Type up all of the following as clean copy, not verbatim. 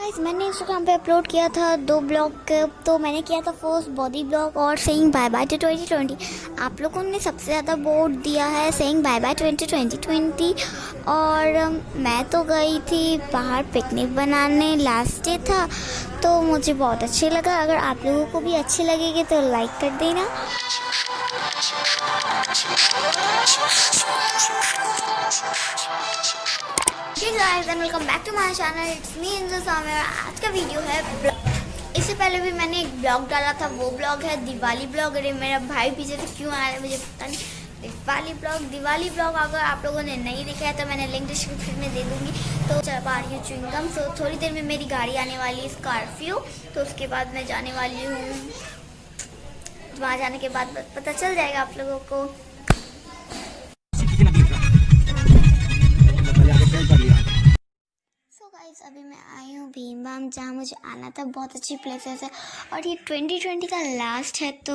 Guys मैंने Instagram पे upload किया था 2 ब्लॉग। तो मैंने किया था फर्स्ट बॉडी ब्लॉग और सेइंग बाय बाय टू 2020। आप लोगों ने सबसे ज़्यादा वोट दिया है सेइंग बाय बाय 2020। और मैं तो गई थी बाहर पिकनिक बनाने, लास्ट डे था तो मुझे बहुत अच्छे लगा। अगर आप लोगों को भी अच्छे लगेंगे तो लाइक कर देना। Hey guys and welcome back to my channel. It's me Saumya। आज का वीडियो है इससे पहले भी मैंने एक ब्लॉग डाला था, वो ब्लॉग है दिवाली ब्लॉग। अरे मेरा भाई पीछे से क्यों आ रहा है मुझे पता नहीं। दिवाली ब्लॉग अगर आप लोगों ने नहीं देखा है तो मैंने लिंक डिस्क्रिप्शन में दे दूँगी। तो चल पा रही हूँ च्युइंगम। सो थोड़ी देर में मेरी गाड़ी आने वाली है स्कॉर्पियो, तो उसके बाद मैं जाने वाली हूँ। वहाँ जाने के बाद पता चल जाएगा आप लोगों को। गाइस अभी मैं आई हूँ भीमबाम, जहाँ मुझे आना था। बहुत अच्छी प्लेसेस है और ये 2020 का लास्ट है, तो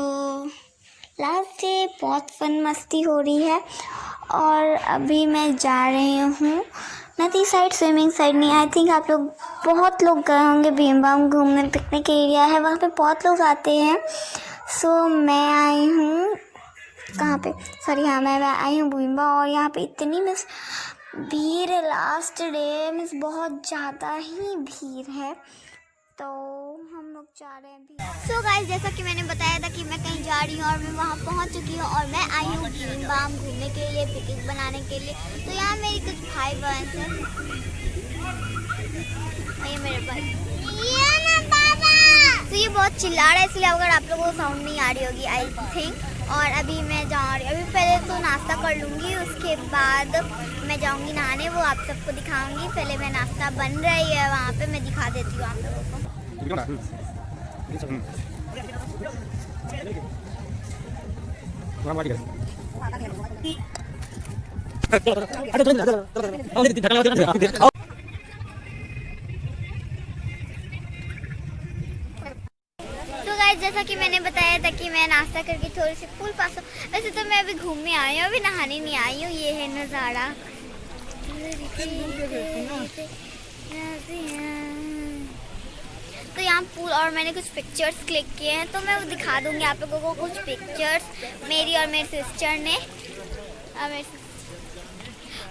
लास्ट डे बहुत फन मस्ती हो रही है। और अभी मैं जा रही हूँ नदी साइड, स्विमिंग साइड नहीं। आई थिंक आप लोग बहुत लोग गए होंगे भीमबाम घूमने, पिकनिक एरिया है वहाँ पे बहुत लोग आते हैं। सो मैं आई हूँ कहाँ पे, सॉरी हाँ मैं आई हूँ भीमबाम। और यहाँ पे इतनी भीड़ है, लास्ट डे मीन्स बहुत ज़्यादा ही भीड़ है, तो हम लोग जा रहे हैं। सो गाइस जैसा कि मैंने बताया था कि मैं कहीं जा रही हूँ और मैं वहाँ पहुँच चुकी हूँ और मैं आई हूँ भीमबाम घूमने के लिए, पिकनिक बनाने के लिए। तो यहाँ मेरी कुछ भाई बहन हैं, ये मेरे भाई, तो ये बहुत चिल्ला रहा है इसलिए अगर आप लोगों को साउंड नहीं आ रही होगी आई थिंक। और अभी मैं जा रही हूँ, अभी पहले तो नाश्ता कर लूँगी, उसके बाद मैं जाऊँगी नहाने, वो आप सबको दिखाऊँगी। पहले मैं नाश्ता बन रही है वहाँ पे, मैं दिखा देती हूँ आप लोगों को। जैसा कि मैंने बताया था कि मैं नाश्ता करके थोड़ी सी पूल पास हूँ। वैसे तो मैं अभी घूमने आई हूँ, अभी नहाने नहीं आई हूँ। ये है नज़ारा, तो यहाँ पूल और मैंने कुछ पिक्चर्स क्लिक किए हैं, तो मैं वो दिखा दूँगी आप लोगों को। कुछ पिक्चर्स मेरी और मेरी सिस्टर ने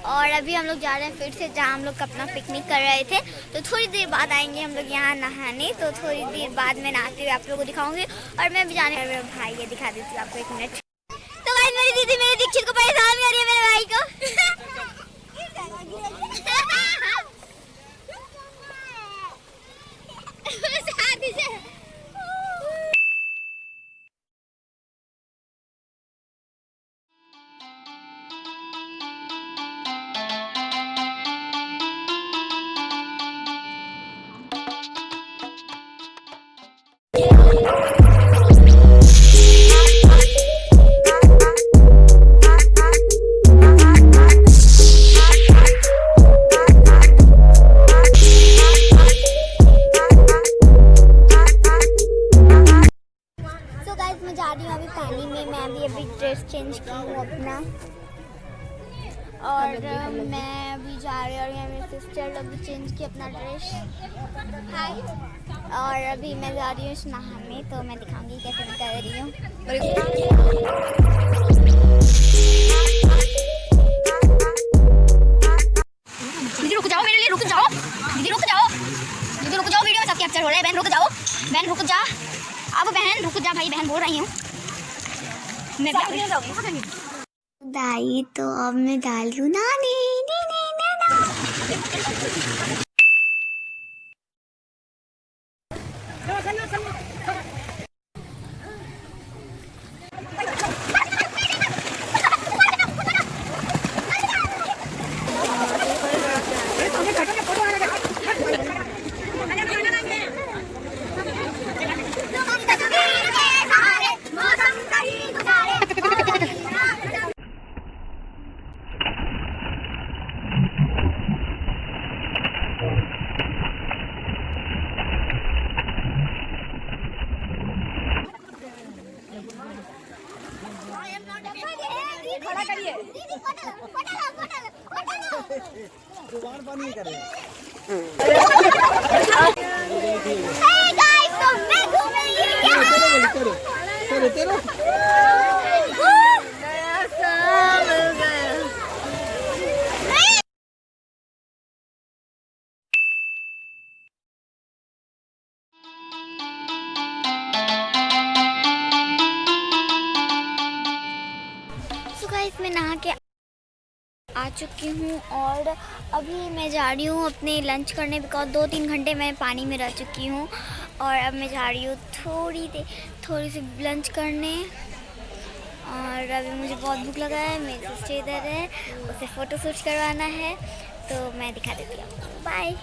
और अभी हम लोग जा रहे हैं फिर से जहाँ हम लोग अपना पिकनिक कर रहे थे। तो थोड़ी देर बाद आएंगे हम लोग यहाँ नहाने, तो थोड़ी देर बाद मैं नहाते हुए आप लोगों को दिखाऊंगी। और मैं भी जाने मेरे भाई ये दिखा देती हूँ आपको, एक मिनट। तो गाइस मेरी दीदी मेरे दीक्षित को परेशान कर रही है, मेरे भाई को। मैं जा रही हूँ अभी पानी में, मैं अभी ड्रेस चेंज की हूँ अपना, और मैं अभी जा रही हूँ। और यहाँ मेरी सिस्टर लोग भी चेंज की अपना ड्रेस। हाय। और अभी मैं जा रही हूँ नहाने, तो मैं दिखाऊंगी कैसे मैं कर रही हूँ। दीदी रुक जाओ, मेरे लिए रुक जाओ, दीदी रुक जाओ, दीदी रुक जाओ, वीडियो में सब कैप्चर हो रहा है। बहन रुक जाओ, बहन रुक जा, अब बहन रुक जा, भाई बहन बोल रही हूँ मैं दाई। तो अब मैं डाल लूँ नानी। खड़ा करिए, दोबारा पानी करे। आ चुकी हूँ और अभी मैं जा रही हूँ अपने लंच करने, बिकॉज 2-3 घंटे मैं पानी में रह चुकी हूँ और अब मैं जा रही हूँ थोड़ी सी लंच करने। और अभी मुझे बहुत भूख लगा है, मेरी सिस्टर इधर है, उसे फ़ोटो शूट करवाना है तो मैं दिखा देती हूँ। बाय।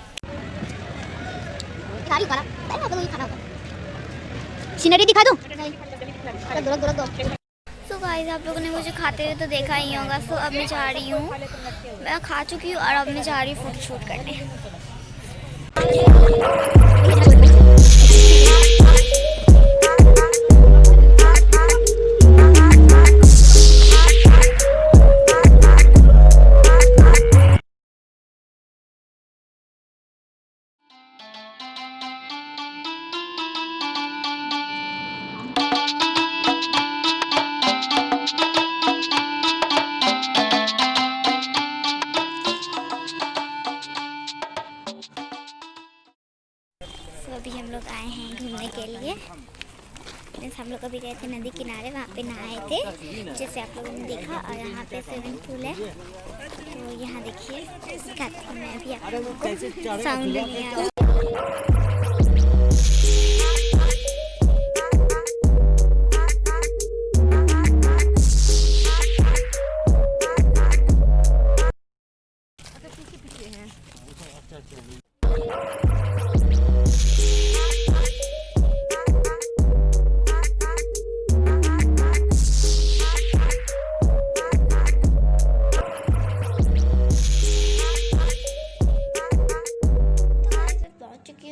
सीनरी दिखा दूँ? रख दो। सो गाइस, आप लोगों ने मुझे खाते हुए तो देखा ही होगा। सो अब मैं जा रही हूँ, मैं खा चुकी हूँ और अब मैं जा रही हूँ फ़ोटो शूट करने। तो अभी हम लोग आए हैं घूमने के लिए। हम लोग अभी गए थे नदी किनारे, वहाँ पे नहाए थे जैसे आप लोगों ने देखा। और यहाँ पे स्विमिंग पूल है, तो यहाँ देखिए दिखाती हूँ मैं अभी आप लोगों को। साउंड नहीं आ रहा।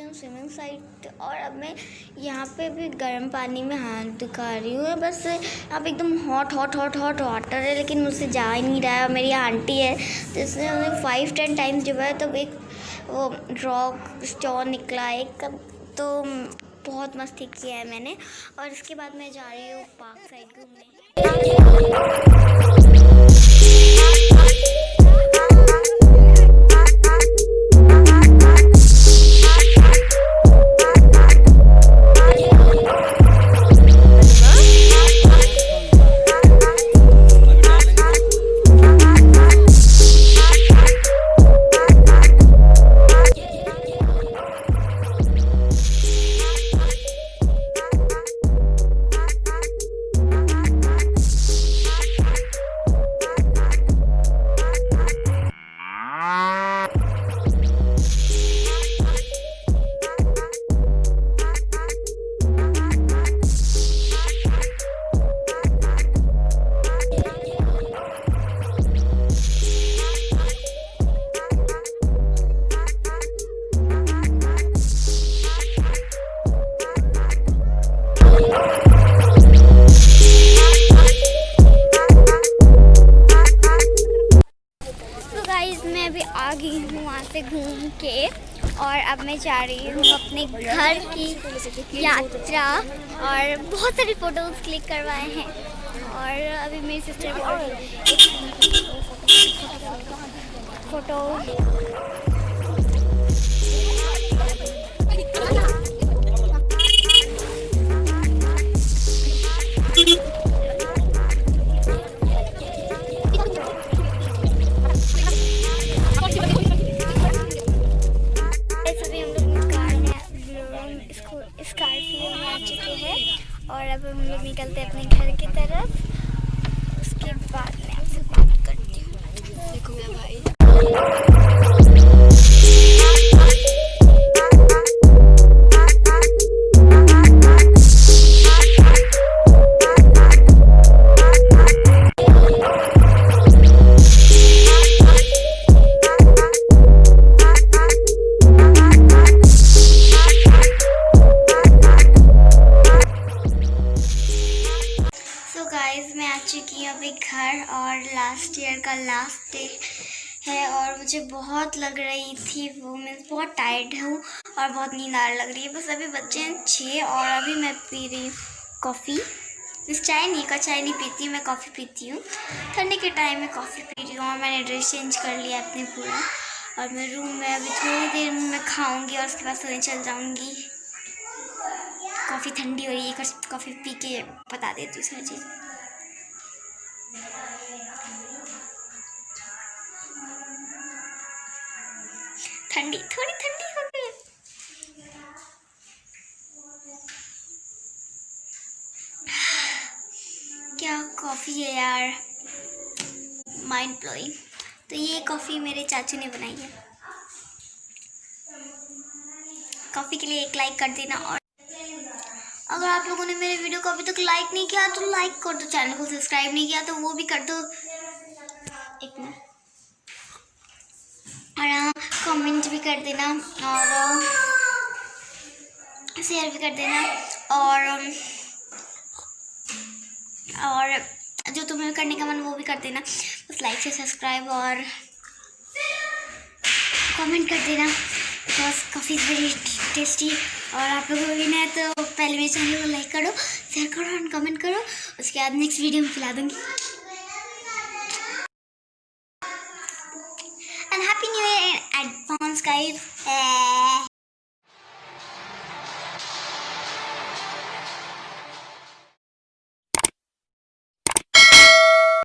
स्विमिंग साइट और अब मैं यहाँ पे भी गर्म पानी में हाथ दिखा रही हूँ। बस यहाँ पे एकदम हॉट वाटर है, लेकिन मुझसे जा ही नहीं रहा है। और मेरी आंटी है जिसने उन्हें 5-10 टाइम्स डुबा है, तब एक वो रॉक स्टोन निकला एक, तो बहुत मस्ती किया है मैंने। और इसके बाद मैं जा रही हूँ पार्क साइड घूमने। मैं अभी आ गई हूँ वहाँ से घूम के और अब मैं जा रही हूँ अपने घर की यात्रा। और बहुत सारी फ़ोटोज़ क्लिक करवाए हैं और अभी मेरी सिस्टर फ़ोटो स्कॉर्पियो में आ चुके हैं और अब हम लोग निकलते हैं अपने घर की तरफ। उसके बाद मैं आपसे बात करती हूँ। देखो मेरा भाई। मैं आ चुकी हूँ अभी घर और लास्ट ईयर का लास्ट डे है और मुझे बहुत लग रही थी वो, मैं बहुत टायर्ड हूँ और बहुत नींद आ लग रही है। बस अभी बच्चे हैं 6 और अभी मैं पी रही हूँ कॉफ़ी। इस चाय नहीं पीती, मैं कॉफ़ी पीती हूँ। ठंडी के टाइम में कॉफ़ी पी रही हूँ और मैंने ड्रेस चेंज कर लिया अपने पूरा और मैं रूम में अभी थोड़ी देर में खाऊँगी और उसके बाद सोने चल जाऊँगी। कॉफ़ी ठंडी हो रही है, कॉफ़ी पी के बता देती हूँ सारी चीज़। ठंडी, थोड़ी ठंडी हो गई। क्या कॉफ़ी है यार, माइंड ब्लोइंग। तो ये कॉफ़ी मेरे चाचू ने बनाई है। कॉफ़ी के लिए एक लाइक कर देना, और अगर आप लोगों ने मेरे वीडियो को अभी तक लाइक नहीं किया तो लाइक कर दो, चैनल को सब्सक्राइब नहीं किया तो वो भी कर दो। एक मिनट। और हाँ, कमेंट भी कर देना और शेयर भी कर देना, और जो तुम्हें करने का मन वो भी कर देना। बस लाइक से सब्सक्राइब और कमेंट कर देना, बिकॉज काफ़ी वेरी टेस्टी। और आप लोगों को भी ना तो पहले मेरे चैनल को लाइक करो, शेयर करो और कमेंट करो, उसके बाद नेक्स्ट वीडियो में खिला दूँगी। And happy new year in advance guys.